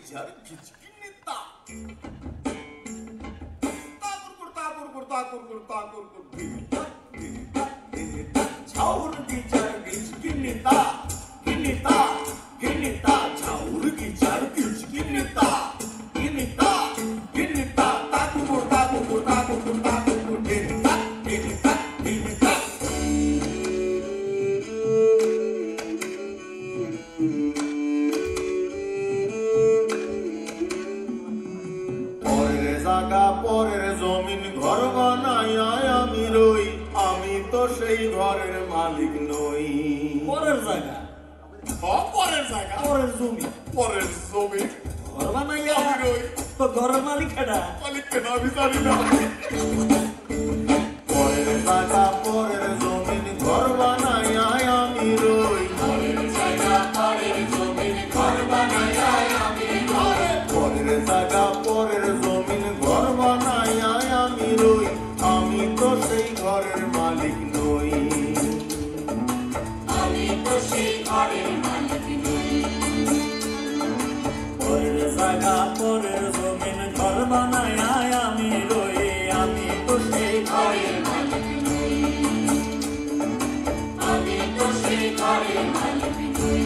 ঝাড় খিচকিনি তা ঝাউর কি ঝাড় খিচকিনি তা কিনিতা কিনিতা ঝাউর কি ঝাড় খিচকিনি তা কিনিতা কিনিতা তা কুকুর তা কুকুর তা কুকুর তা কুকুর কিনিতা কিনিতা কিনিতা পরের জায়গা পরের জমিন ঘর বানাইয়া আমি রই আমি তো সেই ঘরের মালিক নই পরের জায়গা পরের জায়গা পরের জমি পরের জমিন ঘর বানাইয়া আমি রই তো ঘরের মালিক এটা মালিক কেন আমি জানি না পরের জায়গা পরের জমিন ঘর বানাইয়া আমি রই পরের জায়গা পরের জমিন ঘর বানাইয়া আমি রই পরের জায়গা পরের জমিন ঘর বানাইয়া আমি রই আমি তো সেই ঘরের মালিক নই আমি তো সেই ঘরের মালিক নই পরের জায়গা পরের জমিন ঘর বানাইয়া আমি রই আমি তো সেই ঘরের মালিক নই আমি তো সেই ঘরের মালিক নই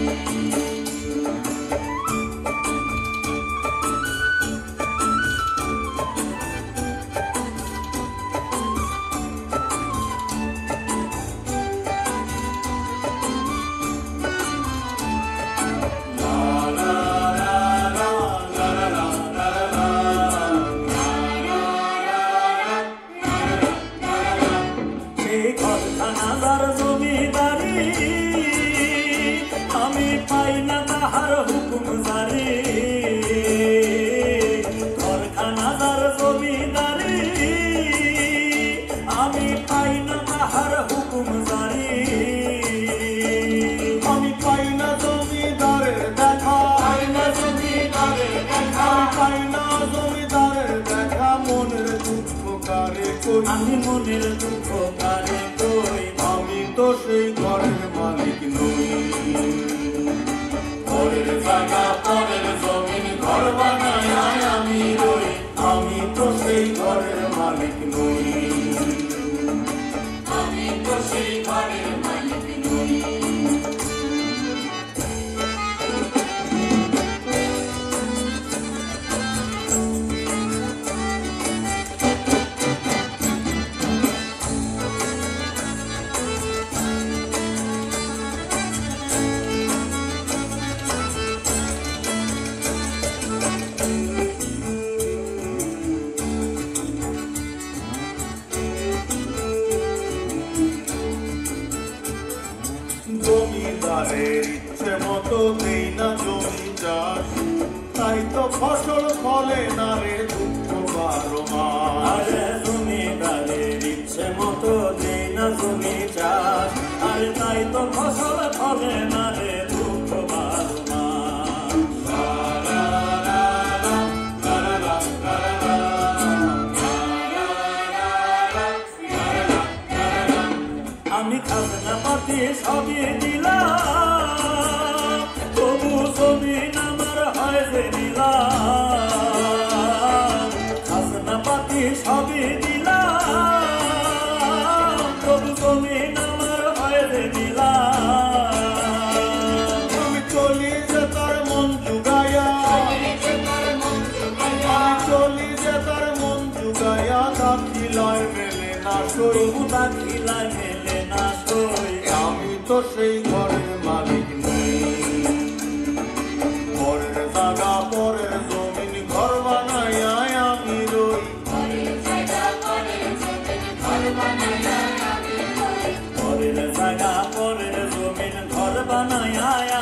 সেই ঘরখানাদার জমিদারি আমি পাই না তাহার হুকুম জারি ঘরখানাদার জমিদারি আমি পাই না তাহার হুকুম জারি আমি পাই না জমিদারের দেখা পাই না জমিদারের দেখা পাই না জমিদারের দেখা মনের দুঃখ কারে করি আমি মনের দুঃখ কারে কই আমি তো সেই ঘরের মালিক নই পরের জায়গা পরের জমিন ঘর বানায় আমি রই আমি তো সেই ঘরের মালিক নই আমি তো সেই ঘরের মালিক নই জমিদারের ইচ্ছে মতো নেই না জমি চাষ তাই তো ফসল ফলে না রে দুঃখ 12 মাস আরে জমিদারের ইচ্ছে মতো দেই না জমি চাষ আরে তাই তো ফসল ফলে না রে দুঃখ 12 মাস আমি খাজনা পাতি সবই দিলাম তবু জমিন আমার হয় যে নিলাম খাজনা পাতি সবই দিলাম তবু জমিন আমার হয় যে নিলাম আমি চলি যে তার মন জুগাইয়া আমি চলি যে তার মন জুগাইয়া দাখিলায় মেলে না সই তবু দাখিলায় মেলে না সই আমি তো সেই ঘরের মালিক নই পরের জায়গা পরের জমিন ঘর বানাইয়া আমি রই পরের জায়গা পরের জমিন ঘর বানাইয়া